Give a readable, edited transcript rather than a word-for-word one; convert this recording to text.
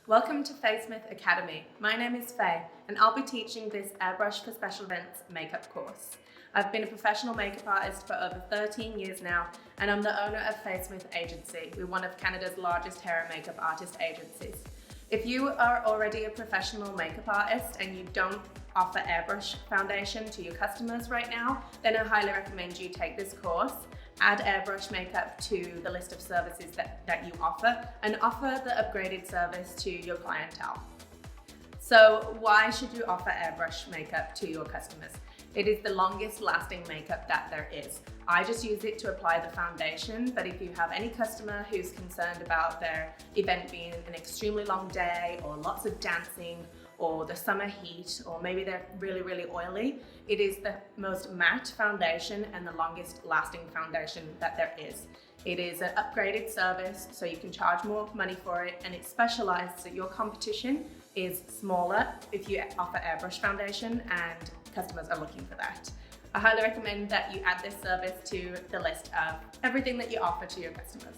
Welcome to Faye Smith Academy. My name is Faye and I'll be teaching this Airbrush for Special Events makeup course. I've been a professional makeup artist for over 13 years now and I'm the owner of Faye Smith Agency. We're one of Canada's largest hair and makeup artist agencies. If you are already a professional makeup artist and you don't offer airbrush foundation to your customers right now, then I highly recommend you take this course. Add airbrush makeup to the list of services that you offer and offer the upgraded service to your clientele. So why should you offer airbrush makeup to your customers? It is the longest lasting makeup that there is. I just use it to apply the foundation, but if you have any customer who's concerned about their event being an extremely long day or lots of dancing or the summer heat, or maybe they're really oily, it is the most matte foundation and the longest lasting foundation that there is. It is an upgraded service, so you can charge more money for it, and it's specialized so your competition is smaller if you offer airbrush foundation and customers are looking for that. I highly recommend that you add this service to the list of everything that you offer to your customers.